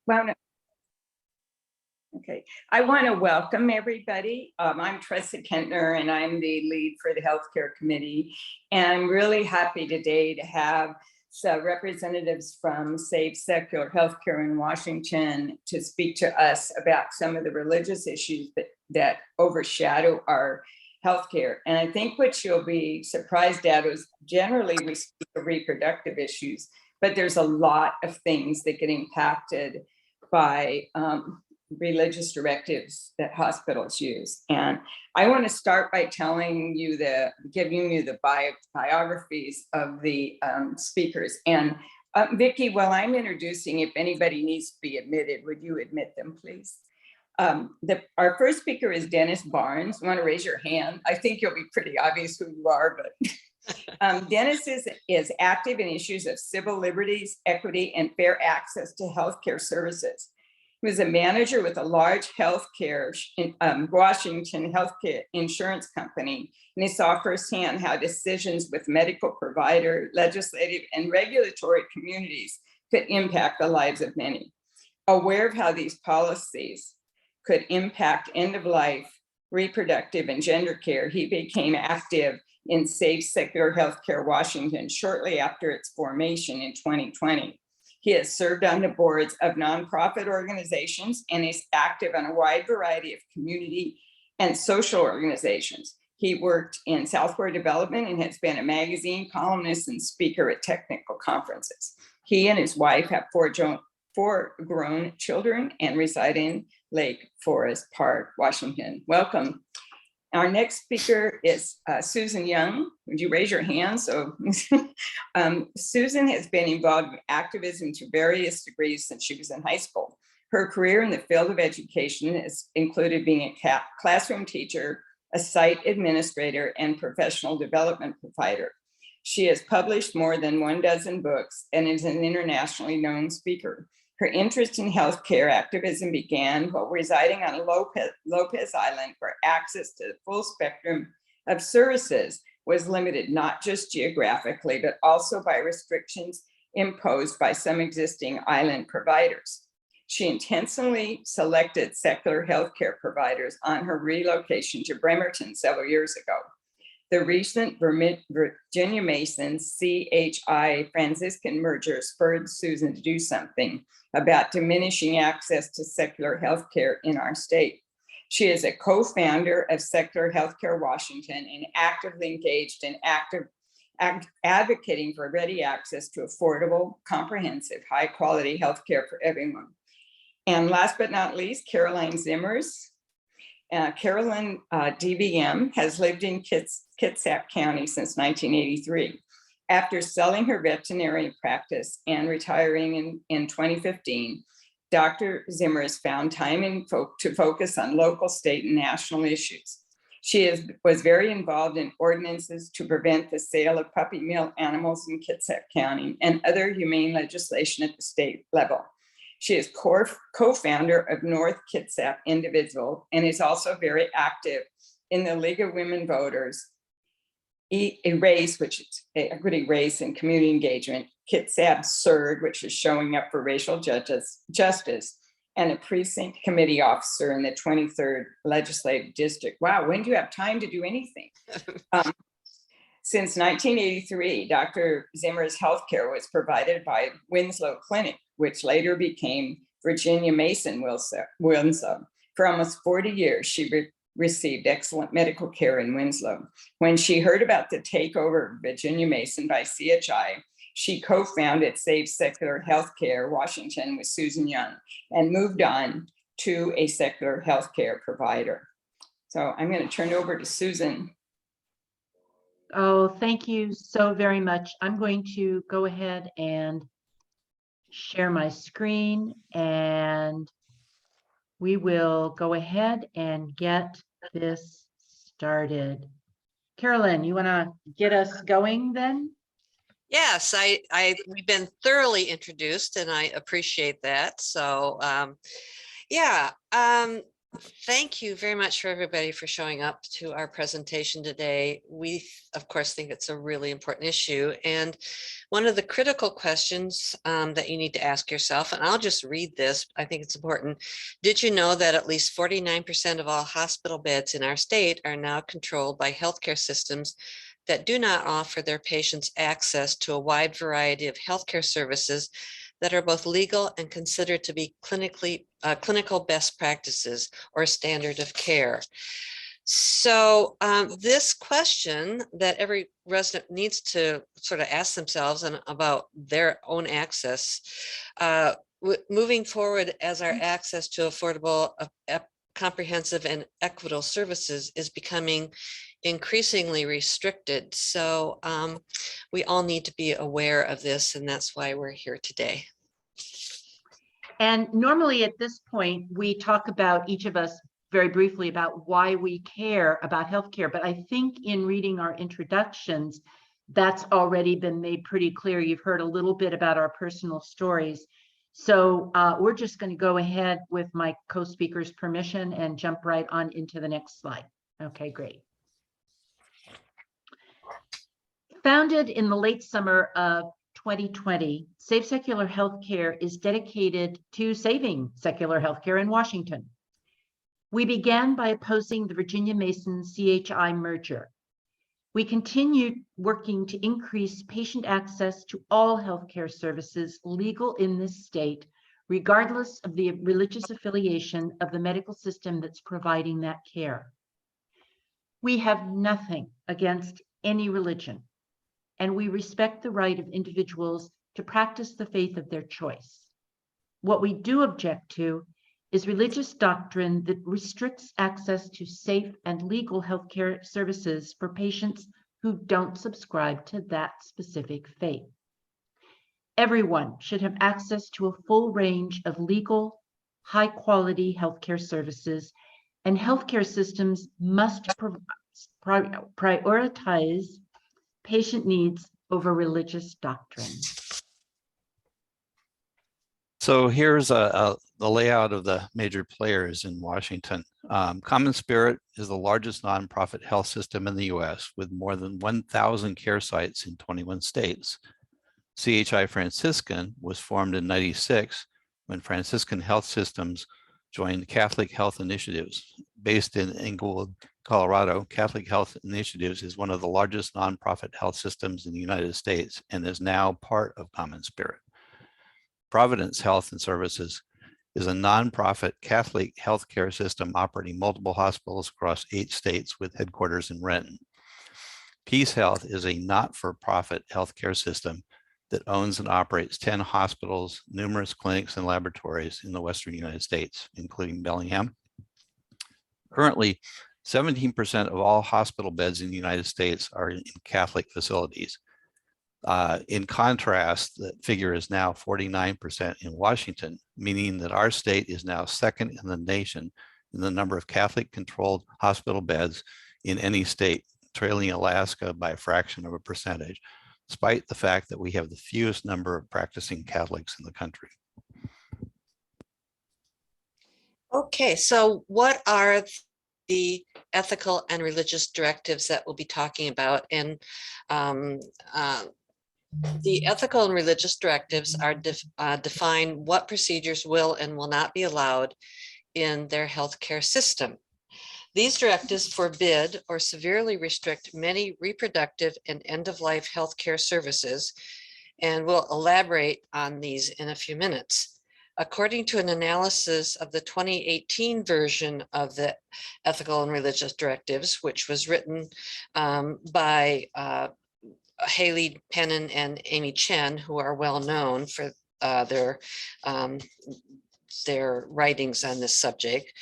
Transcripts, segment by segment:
Well, no. Okay, I want to welcome everybody. I'm Tressa Kentner, and I'm the lead for the Healthcare Committee. And I'm really happy today to have some representatives from Save Secular Healthcare in Washington to speak to us about some of the religious issues that overshadow our healthcare. And I think what you'll be surprised at is generally we speak of reproductive issues, but there's a lot of things that get impacted by religious directives that hospitals use. And I want to start by giving you the biographies of the speakers. And Vicki, while I'm introducing, if anybody needs to be admitted, would you admit them, please? Our first speaker is Dennis Barnes. You want to raise your hand? I think you'll be pretty obvious who you are, but Dennis is active in issues of civil liberties, equity, and fair access to healthcare services. He was a manager with a large healthcare Washington healthcare insurance company, and he saw firsthand how decisions with medical provider, legislative, and regulatory communities could impact the lives of many. Aware of how these policies could impact end-of-life, reproductive, and gender care, he became active in Save Secular Healthcare Washington shortly after its formation in 2020. He has served on the boards of nonprofit organizations and is active on a wide variety of community and social organizations. He worked in Southward Development and has been a magazine columnist and speaker at technical conferences. He and his wife have four grown children and reside in Lake Forest Park, Washington. Welcome. Our next speaker is Susan Young. Would you raise your hand? So Susan has been involved in activism to various degrees since she was in high school. Her career in the field of education has included being a classroom teacher, a site administrator, and professional development provider. She has published more than 12 books and is an internationally known speaker. Her interest in healthcare activism began while residing on Lopez Island, where access to the full spectrum of services was limited not just geographically, but also by restrictions imposed by some existing island providers. She intentionally selected secular healthcare providers on her relocation to Bremerton several years ago. The recent Virginia Mason CHI Franciscan merger spurred Susan to do something about diminishing access to secular healthcare in our state. She is a co-founder of Secular Healthcare Washington and actively engaged in advocating for ready access to affordable, comprehensive, high-quality healthcare for everyone. And last but not least, Caroline Zimmers. Carolyn DVM has lived in Kitsap County since 1983. After selling her veterinary practice and retiring in 2015, Dr. Zimmers found time to focus on local, state, and national issues. She was very involved in ordinances to prevent the sale of puppy mill animals in Kitsap County and other humane legislation at the state level. She is co-founder of North Kitsap Individual and is also very active in the League of Women Voters, ERACE, which is Equity, Race, and Community Engagement, Kitsap CERD, which is showing up for racial justice, and a precinct committee officer in the 23rd Legislative District. Wow, when do you have time to do anything? Since 1983, Dr. Zimmer's healthcare was provided by Winslow Clinic, which later became Virginia Mason Winslow. For almost 40 years, she received excellent medical care in Winslow. When she heard about the takeover of Virginia Mason by CHI, she co-founded Save Secular Healthcare Washington with Susan Young and moved on to a secular healthcare provider. So I'm going to turn it over to Susan. Oh, thank you so very much. I'm going to go ahead and share my screen, and we will go ahead and get this started. Carolyn, you want to get us going then? Yes, we've been thoroughly introduced, and I appreciate that. So, Thank you very much for everybody for showing up to our presentation today. We, of course, think it's a really important issue. And one of the critical questions that you need to ask yourself, and I'll just read this, I think it's important. Did you know that at least 49% of all hospital beds in our state are now controlled by healthcare systems that do not offer their patients access to a wide variety of healthcare services that are both legal and considered to be clinical best practices or standard of care? So this question that every resident needs to sort of ask themselves and about their own access, moving forward as our access to affordable, comprehensive and equitable services is becoming increasingly restricted. So we all need to be aware of this, and that's why we're here today. And normally at this point, we talk about each of us very briefly about why we care about healthcare. But I think in reading our introductions, that's already been made pretty clear. You've heard a little bit about our personal stories. So we're just going to go ahead with my co-speaker's permission and jump right on into the next slide. Okay, great. Founded in the late summer of 2020, Save Secular Healthcare is dedicated to saving secular healthcare in Washington. We began by opposing the Virginia Mason CHI merger. We continued working to increase patient access to all healthcare services legal in this state, regardless of the religious affiliation of the medical system that's providing that care. We have nothing against any religion, and we respect the right of individuals to practice the faith of their choice. What we do object to is religious doctrine that restricts access to safe and legal healthcare services for patients who don't subscribe to that specific faith. Everyone should have access to a full range of legal, high-quality healthcare services, and healthcare systems must prioritize patient needs over religious doctrine. So here's the layout of the major players in Washington. Common Spirit is the largest nonprofit health system in the US with more than 1,000 care sites in 21 states. CHI Franciscan was formed in '96 when Franciscan Health Systems joined Catholic Health Initiatives. Based in Englewood, Colorado, Catholic Health Initiatives is one of the largest nonprofit health systems in the United States and is now part of Common Spirit. Providence Health and Services is a nonprofit Catholic healthcare system operating multiple hospitals across 8 states with headquarters in Renton. Peace Health is a not-for-profit healthcare system that owns and operates 10 hospitals, numerous clinics and laboratories in the Western United States, including Bellingham. Currently, 17% of all hospital beds in the United States are in Catholic facilities. In contrast, the figure is now 49% in Washington, meaning that our state is now second in the nation in the number of Catholic-controlled hospital beds in any state, trailing Alaska by a fraction of a percentage, despite the fact that we have the fewest number of practicing Catholics in the country. Okay, so what are the ethical and religious directives that we'll be talking about? And the ethical and religious directives are define what procedures will and will not be allowed in their healthcare system. These directives forbid or severely restrict many reproductive and end-of-life healthcare services, and we'll elaborate on these in a few minutes. According to an analysis of the 2018 version of the ethical and religious directives, which was written by Haley Pennon and Amy Chen, who are well known for their writings on this subject,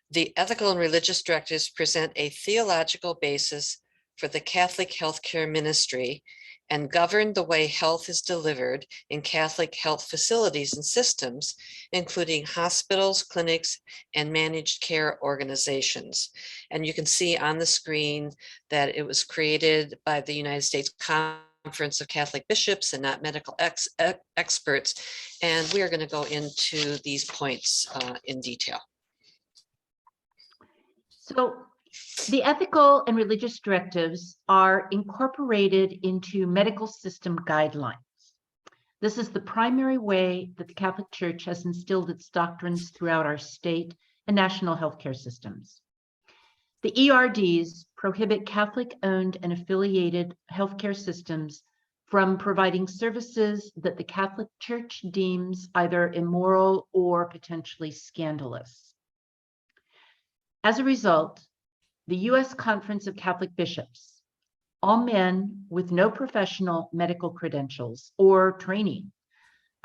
the ethical and religious directives present a theological basis for the Catholic healthcare ministry and govern the way health is delivered in Catholic health facilities and systems, including hospitals, clinics, and managed care organizations. And you can see on the screen that it was created by the United States Conference of Catholic Bishops and not medical experts. And we are going to go into these points in detail. So the ethical and religious directives are incorporated into medical system guidelines. This is the primary way that the Catholic Church has instilled its doctrines throughout our state and national healthcare systems. The ERDs prohibit Catholic-owned and affiliated healthcare systems from providing services that the Catholic Church deems either immoral or potentially scandalous. As a result, the U.S. Conference of Catholic Bishops, all men with no professional medical credentials or training,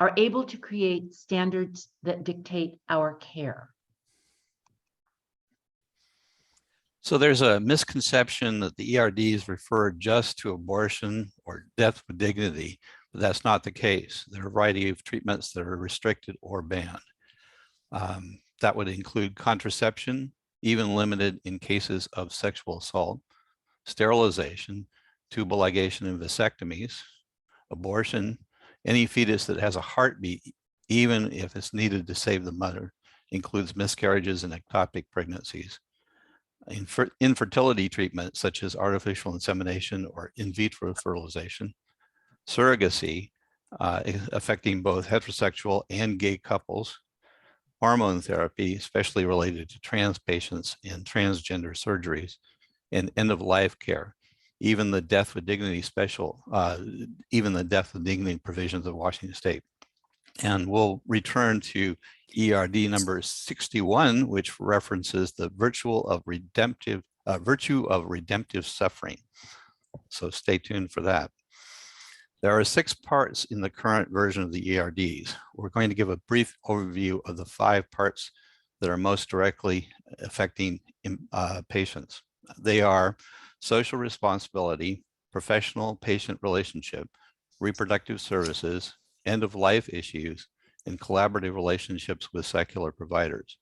are able to create standards that dictate our care. So there's a misconception that the ERDs refer just to abortion or death with dignity, but that's not the case. There are a variety of treatments that are restricted or banned. That would include contraception, even limited in cases of sexual assault, sterilization, tubal ligation and vasectomies, abortion, any fetus that has a heartbeat, even if it's needed to save the mother, includes miscarriages and ectopic pregnancies. Infertility treatment such as artificial insemination or in vitro fertilization, surrogacy affecting both heterosexual and gay couples, hormone therapy, especially related to trans patients and transgender surgeries, and end-of-life care, even the death with dignity provisions of Washington State. And we'll return to ERD number 61, which references the virtue of redemptive suffering. So stay tuned for that. There are 6 parts in the current version of the ERDs. We're going to give a brief overview of the 5 parts that are most directly affecting patients. They are social responsibility, professional patient relationship, reproductive services, end-of-life issues, and collaborative relationships with secular providers.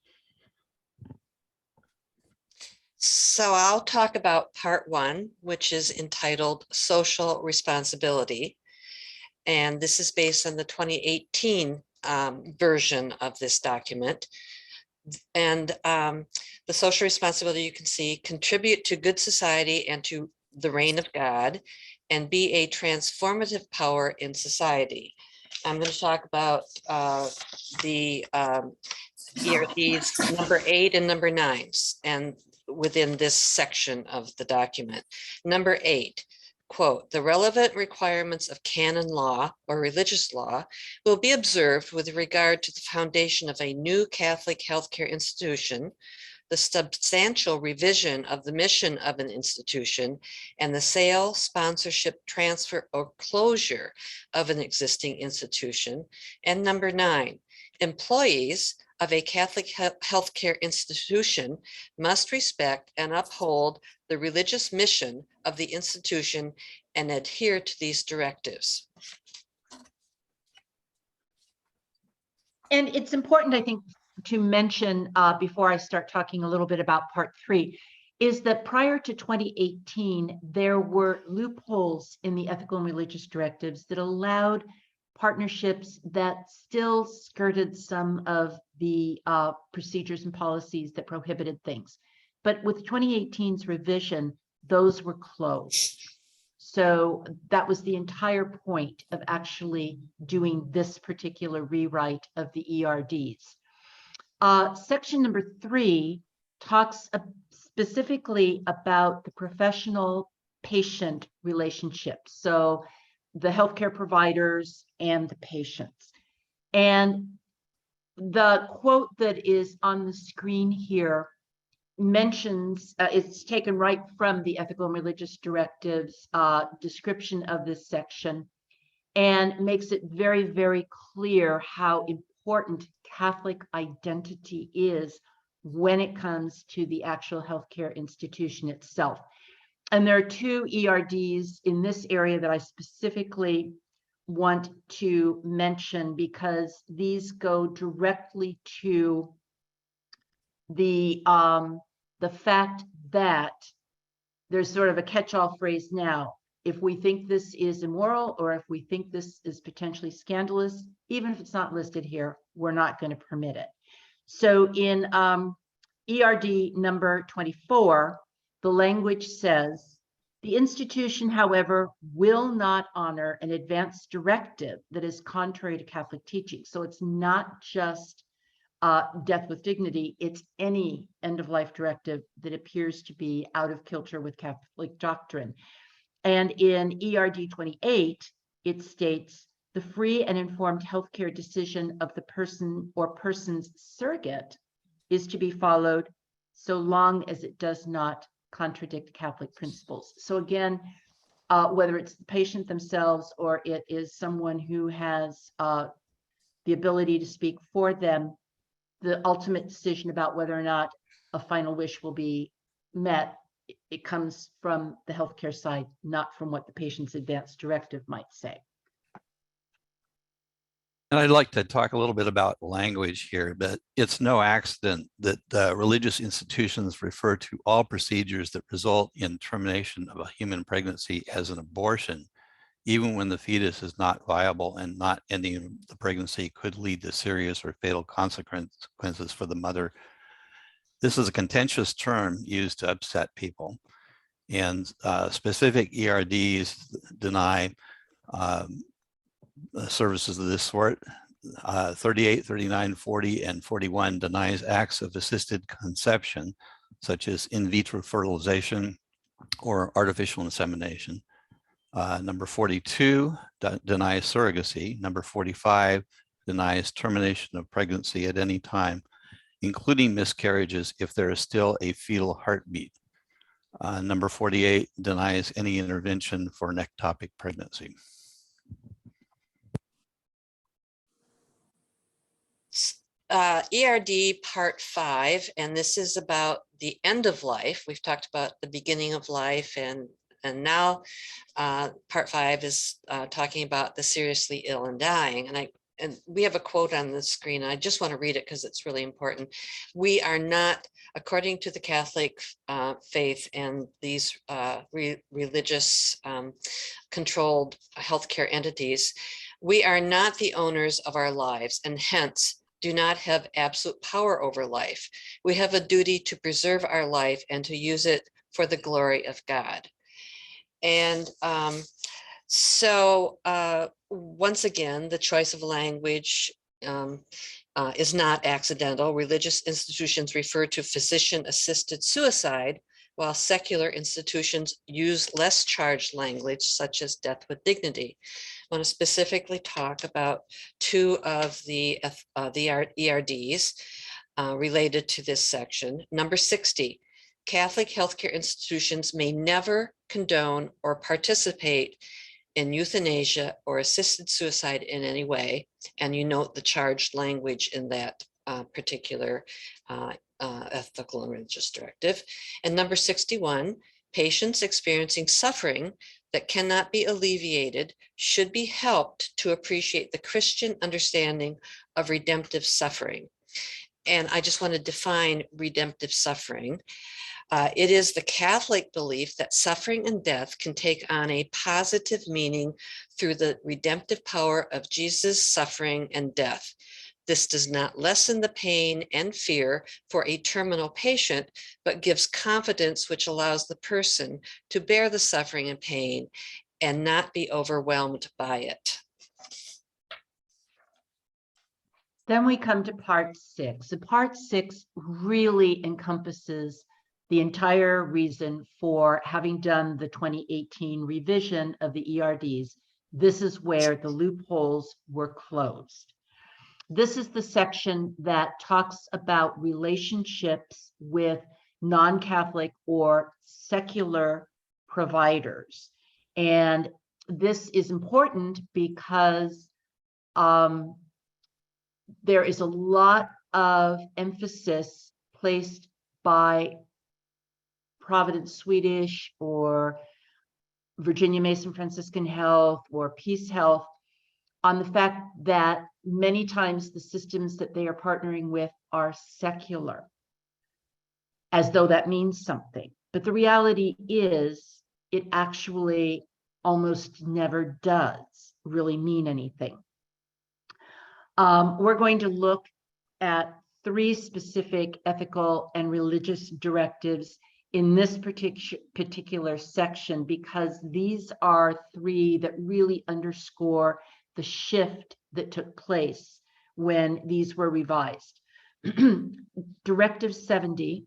So I'll talk about part 1, which is entitled Social Responsibility. And this is based on the 2018 version of this document. And the social responsibility, you can see, contribute to good society and to the reign of God, and be a transformative power in society. I'm going to talk about the ERDs number 8 and number 9, and within this section of the document. Number 8, quote, the relevant requirements of canon law or religious law will be observed with regard to the foundation of a new Catholic healthcare institution, the substantial revision of the mission of an institution, and the sale, sponsorship, transfer, or closure of an existing institution. And number 9, employees of a Catholic healthcare institution must respect and uphold the religious mission of the institution and adhere to these directives. And it's important, I think, to mention before I start talking a little bit about part 3, is that prior to 2018, there were loopholes in the ethical and religious directives that allowed partnerships that still skirted some of the procedures and policies that prohibited things. But with 2018's revision, those were closed. So that was the entire point of actually doing this particular rewrite of the ERDs. Section number 3 talks specifically about the professional patient relationship. So the healthcare providers and the patients. And the quote that is on the screen here mentions, it's taken right from the ethical and religious directives description of this section, and makes it very, very clear how important Catholic identity is when it comes to the actual healthcare institution itself. And there are 2 ERDs in this area that I specifically want to mention because these go directly to the fact that there's sort of a catch-all phrase now. If we think this is immoral, or if we think this is potentially scandalous, even if it's not listed here, we're not going to permit it. So in ERD number 24, the language says, the institution, however, will not honor an advance directive that is contrary to Catholic teaching. So it's not just death with dignity, it's any end-of-life directive that appears to be out of kilter with Catholic doctrine. And in ERD 28, it states, the free and informed healthcare decision of the person or person's surrogate is to be followed so long as it does not contradict Catholic principles. So again, whether it's the patient themselves or it is someone who has the ability to speak for them, the ultimate decision about whether or not a final wish will be met, it comes from the healthcare side, not from what the patient's advance directive might say. And I'd like to talk a little bit about language here, but it's no accident that religious institutions refer to all procedures that result in termination of a human pregnancy as an abortion, even when the fetus is not viable and not ending the pregnancy could lead to serious or fatal consequences for the mother. This is a contentious term used to upset people, and specific ERDs deny services of this sort. 38, 39, 40, and 41 denies acts of assisted conception, such as in vitro fertilization or artificial insemination. Number 42 denies surrogacy. Number 45 denies termination of pregnancy at any time, including miscarriages if there is still a fetal heartbeat. Number 48 denies any intervention for an ectopic pregnancy. ERD Part 5, and this is about the end of life. We've talked about the beginning of life, and now Part 5 is talking about the seriously ill and dying. And we have a quote on the screen. I just want to read it because it's really important. We are not, according to the Catholic faith and these religious controlled healthcare entities, we are not the owners of our lives, and hence do not have absolute power over life. We have a duty to preserve our life and to use it for the glory of God. And so once again, the choice of language is not accidental. Religious institutions refer to physician-assisted suicide, while secular institutions use less charged language, such as death with dignity. I want to specifically talk about two of the ERDs related to this section. Number 60, Catholic healthcare institutions may never condone or participate in euthanasia or assisted suicide in any way. And you note the charged language in that particular ethical and religious directive. And number 61, patients experiencing suffering that cannot be alleviated should be helped to appreciate the Christian understanding of redemptive suffering. And I just want to define redemptive suffering. It is the Catholic belief that suffering and death can take on a positive meaning through the redemptive power of Jesus' suffering and death. This does not lessen the pain and fear for a terminal patient, but gives confidence which allows the person to bear the suffering and pain and not be overwhelmed by it. Then we come to Part 6. So Part 6 really encompasses the entire reason for having done the 2018 revision of the ERDs. This is where the loopholes were closed. This is the section that talks about relationships with non-Catholic or secular providers. And this is important because there is a lot of emphasis placed by Providence Swedish or Virginia Mason Franciscan Health or Peace Health on the fact that many times the systems that they are partnering with are secular, as though that means something. But the reality is it actually almost never does really mean anything. We're going to look at 3 specific ethical and religious directives in this particular section, because these are 3 that really underscore the shift that took place when these were revised. Directive 70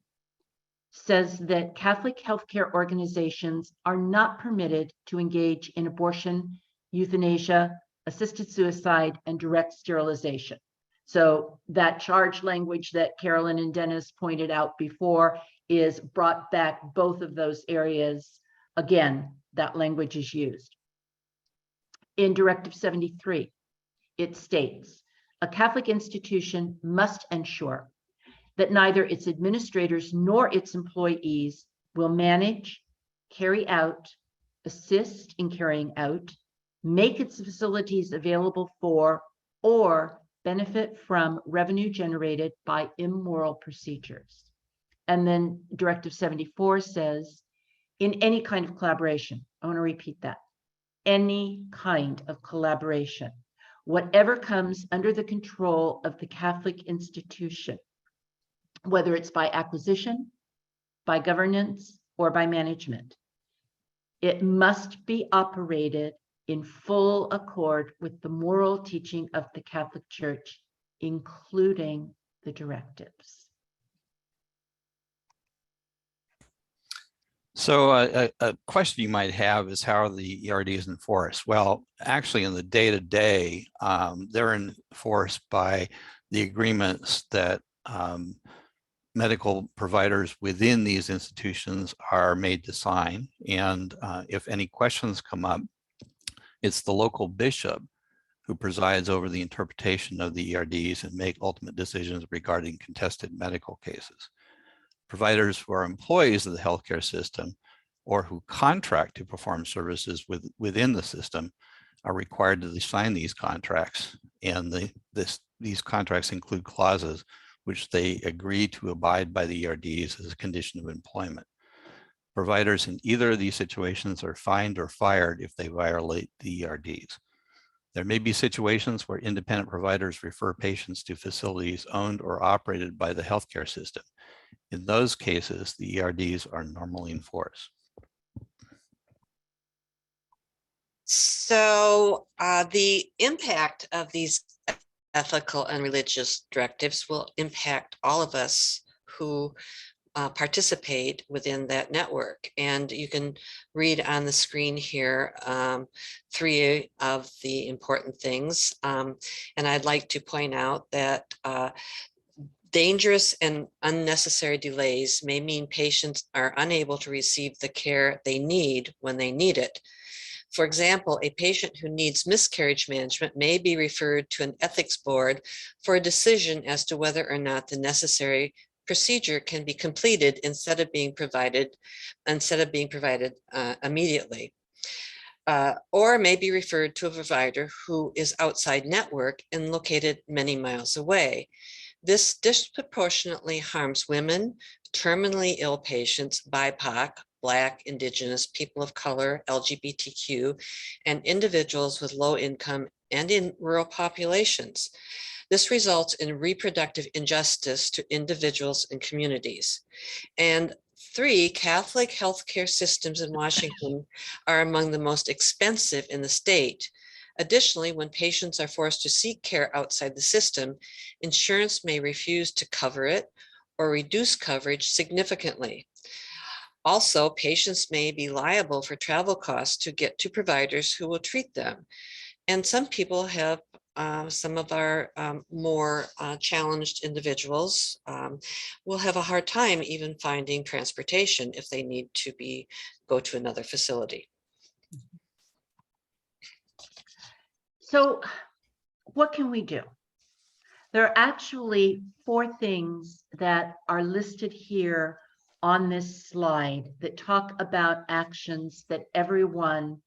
says that Catholic healthcare organizations are not permitted to engage in abortion, euthanasia, assisted suicide, and direct sterilization. So that charge language that Carolyn and Dennis pointed out before is brought back both of those areas. Again, that language is used. In Directive 73, it states, a Catholic institution must ensure that neither its administrators nor its employees will manage, carry out, assist in carrying out, make its facilities available for, or benefit from revenue generated by immoral procedures. And then Directive 74 says, in any kind of collaboration, I want to repeat that, any kind of collaboration, whatever comes under the control of the Catholic institution, whether it's by acquisition, by governance, or by management, it must be operated in full accord with the moral teaching of the Catholic Church, including the directives. So a question you might have is how are the ERDs enforced? Well, actually in the day-to-day, they're enforced by the agreements that medical providers within these institutions are made to sign. And if any questions come up, it's the local bishop who presides over the interpretation of the ERDs and make ultimate decisions regarding contested medical cases. Providers who are employees of the healthcare system or who contract to perform services within the system are required to sign these contracts. And these contracts include clauses which they agree to abide by the ERDs as a condition of employment. Providers in either of these situations are fined or fired if they violate the ERDs. There may be situations where independent providers refer patients to facilities owned or operated by the healthcare system. In those cases, the ERDs are normally enforced. So the impact of these ethical and religious directives will impact all of us who participate within that network. And you can read on the screen here 3 of the important things. And I'd like to point out that dangerous and unnecessary delays may mean patients are unable to receive the care they need when they need it. For example, a patient who needs miscarriage management may be referred to an ethics board for a decision as to whether or not the necessary procedure can be completed instead of being provided immediately. Or may be referred to a provider who is outside network and located many miles away. This disproportionately harms women, terminally ill patients, BIPOC, Black, Indigenous, people of color, LGBTQ, and individuals with low income and in rural populations. This results in reproductive injustice to individuals and communities. And 3, Catholic healthcare systems in Washington are among the most expensive in the state. Additionally, when patients are forced to seek care outside the system, insurance may refuse to cover it or reduce coverage significantly. Also, patients may be liable for travel costs to get to providers who will treat them. And some people have, some of our more challenged individuals will have a hard time even finding transportation if they need to go to another facility. So what can we do? There are actually 4 things that are listed here on this slide that talk about actions that everyone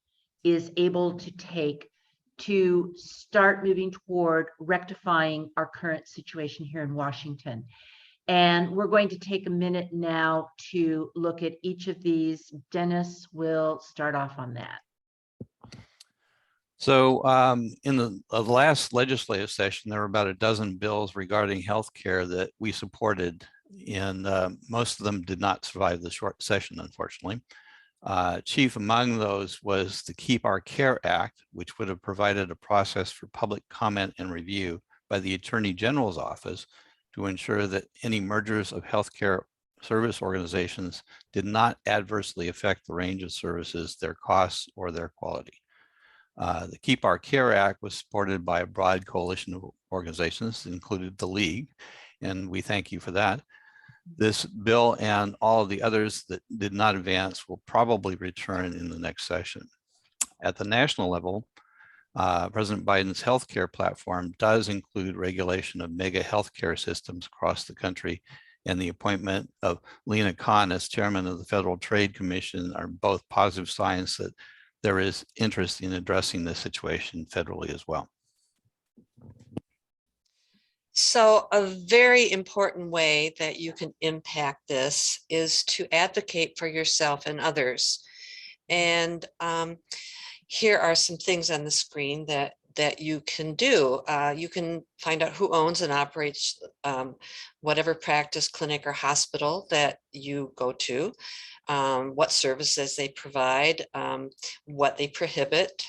is able to take to start moving toward rectifying our current situation here in Washington. And we're going to take a minute now to look at each of these. Dennis will start off on that. So in the last legislative session, there were about a dozen bills regarding healthcare that we supported, and most of them did not survive the short session, unfortunately. Chief among those was the Keep Our Care Act, which would have provided a process for public comment and review by the Attorney General's office to ensure that any mergers of healthcare service organizations did not adversely affect the range of services, their costs, or their quality. The Keep Our Care Act was supported by a broad coalition of organizations that included the League, and we thank you for that. This bill and all of the others that did not advance will probably return in the next session. At the national level, President Biden's healthcare platform does include regulation of mega healthcare systems across the country, and the appointment of Lena Khan as chairman of the Federal Trade Commission are both positive signs that there is interest in addressing this situation federally as well. So a very important way that you can impact this is to advocate for yourself and others. And here are some things on the screen that you can do. You can find out who owns and operates whatever practice, clinic, or hospital that you go to, what services they provide, what they prohibit,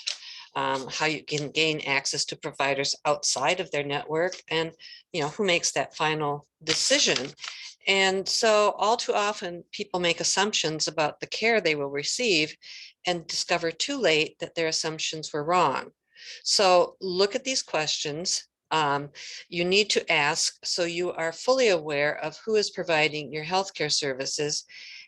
how you can gain access to providers outside of their network, and who makes that final decision. And so all too often people make assumptions about the care they will receive and discover too late that their assumptions were wrong. So look at these questions. You need to ask so you are fully aware of who is providing your healthcare services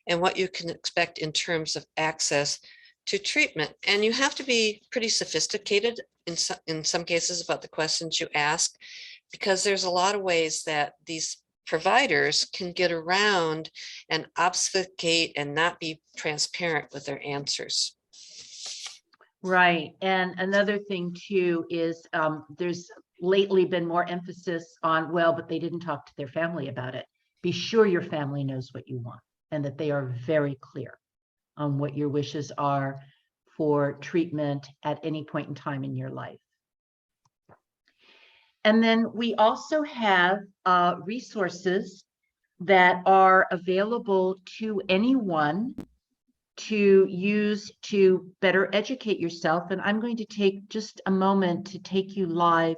and what you can expect in terms of access to treatment. And you have to be pretty sophisticated in some cases about the questions you ask, because there's a lot of ways that these providers can get around and obfuscate and not be transparent with their answers. Right. And another thing too is there's lately been more emphasis on, well, but they didn't talk to their family about it. Be sure your family knows what you want and that they are very clear on what your wishes are for treatment at any point in time in your life. And then we also have resources that are available to anyone to use to better educate yourself. And I'm going to take just a moment to take you live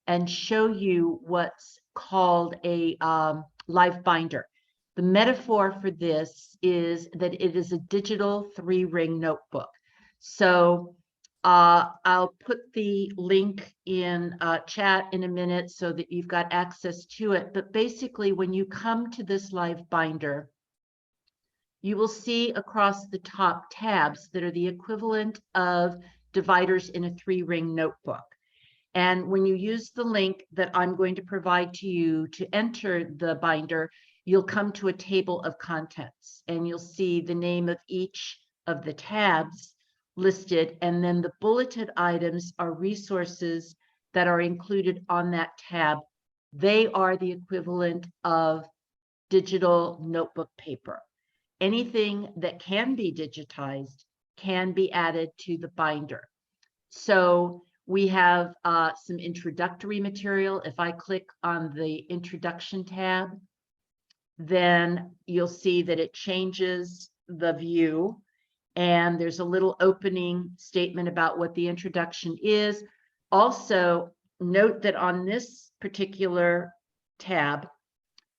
and show you what's called a live binder. The metaphor for this is that it is a digital 3-ring notebook. So I'll put the link in chat in a minute so that you've got access to it. But basically, when you come to this live binder, you will see across the top tabs that are the equivalent of dividers in a 3-ring notebook. And when you use the link that I'm going to provide to you to enter the binder, you'll come to a table of contents and you'll see the name of each of the tabs listed. And then the bulleted items are resources that are included on that tab. They are the equivalent of digital notebook paper. Anything that can be digitized can be added to the binder. So we have some introductory material. If I click on the introduction tab, then you'll see that it changes the view. And there's a little opening statement about what the introduction is. Also, note that on this particular tab,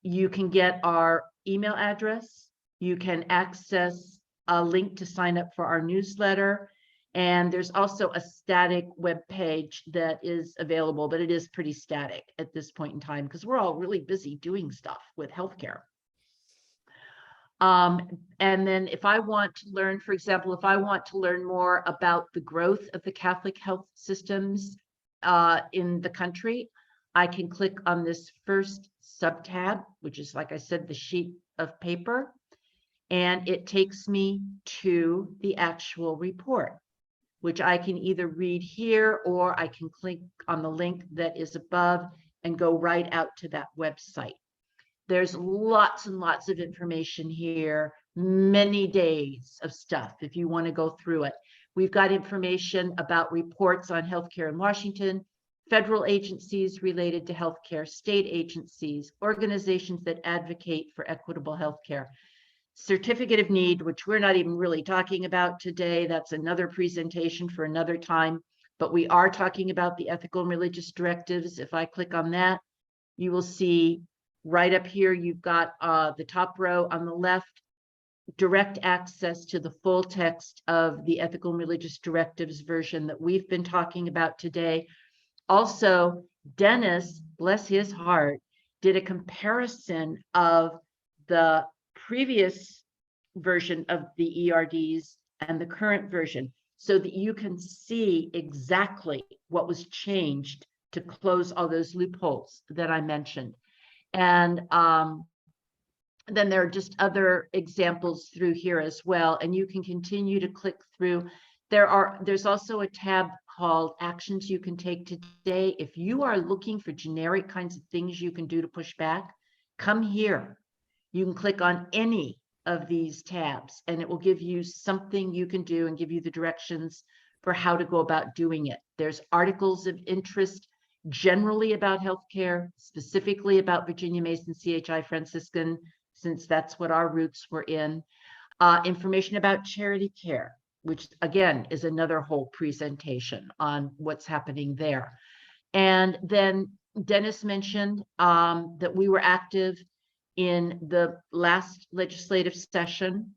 you can get our email address. You can access a link to sign up for our newsletter. And there's also a static web page that is available, but it is pretty static at this point in time because we're all really busy doing stuff with healthcare. And then if I want to learn, for example, if I want to learn more about the growth of the Catholic health systems in the country, I can click on this first sub-tab, which is, like I said, the sheet of paper, and it takes me to the actual report, which I can either read here or I can click on the link that is above and go right out to that website. There's lots and lots of information here, many days of stuff if you want to go through it. We've got information about reports on healthcare in Washington, federal agencies related to healthcare, state agencies, organizations that advocate for equitable healthcare. Certificate of need, which we're not even really talking about today. That's another presentation for another time, but we are talking about the ethical and religious directives. If I click on that, you will see right up here, you've got the top row on the left, direct access to the full text of the ethical and religious directives version that we've been talking about today. Also, Dennis, bless his heart, did a comparison of the previous version of the ERDs and the current version so that you can see exactly what was changed to close all those loopholes that I mentioned. And then there are just other examples through here as well, and you can continue to click through. There's also a tab called Actions You Can Take Today. If you are looking for generic kinds of things you can do to push back, come here. You can click on any of these tabs, and it will give you something you can do and give you the directions for how to go about doing it. There's articles of interest generally about healthcare, specifically about Virginia Mason CHI Franciscan, since that's what our roots were in. Information about charity care, which again is another whole presentation on what's happening there. And then Dennis mentioned that we were active in the last legislative session.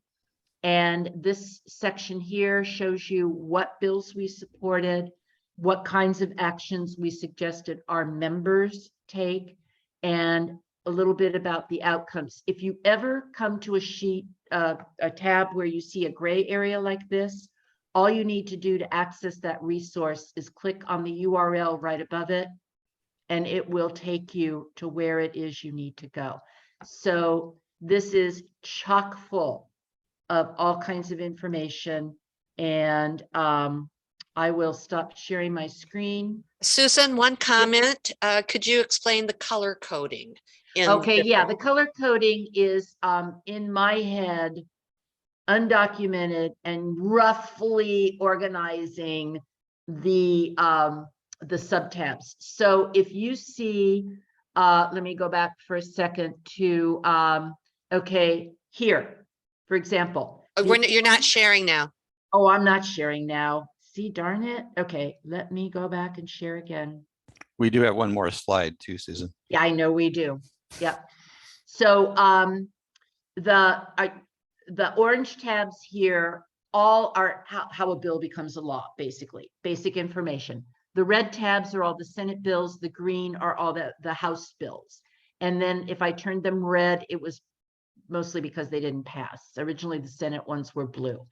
And this section here shows you what bills we supported, what kinds of actions we suggested our members take, and a little bit about the outcomes. If you ever come to a sheet, a tab where you see a gray area like this, all you need to do to access that resource is click on the URL right above it, and it will take you to where it is you need to go. So this is chock full of all kinds of information, and I will stop sharing my screen. Susan, one comment. Could you explain the color coding? Okay, yeah, the color coding is in my head, undocumented and roughly organizing the subtabs. So if you see, let me go back for a second to, okay, here, for example. You're not sharing now. Oh, I'm not sharing now. See, darn it. Okay, let me go back and share again. We do have one more slide too, Susan. Yeah, I know we do. Yep. So the orange tabs here all are how a bill becomes a law, basically, basic information. The red tabs are all the Senate bills. The green are all the House bills. And then if I turned them red, it was mostly because they didn't pass. Originally, the Senate ones were blue.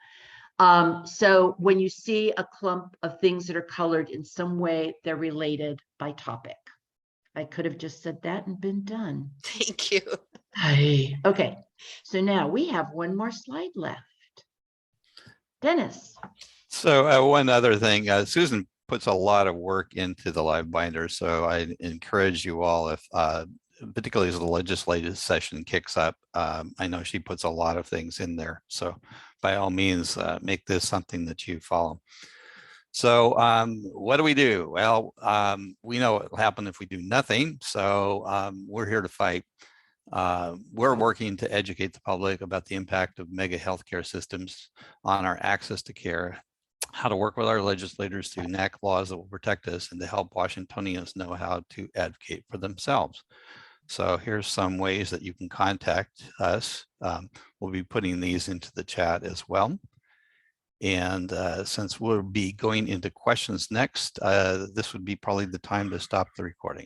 So when you see a clump of things that are colored in some way, they're related by topic. I could have just said that and been done. Thank you. Okay, so now we have one more slide left. Dennis. So one other thing, Susan puts a lot of work into the live binder. So I encourage you all, if particularly as the legislative session kicks up, I know she puts a lot of things in there. So by all means, make this something that you follow. So what do we do? Well, we know what will happen if we do nothing. So we're here to fight. We're working to educate the public about the impact of mega healthcare systems on our access to care, how to work with our legislators to enact laws that will protect us, and to help Washingtonians know how to advocate for themselves. So here's some ways that you can contact us. We'll be putting these into the chat as well. And since we'll be going into questions next, this would be probably the time to stop the recording.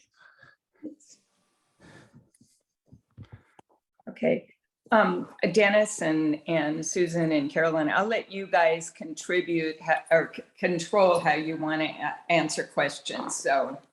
Okay, Dennis and Susan and Carolyn, I'll let you guys contribute or control how you want to answer questions. So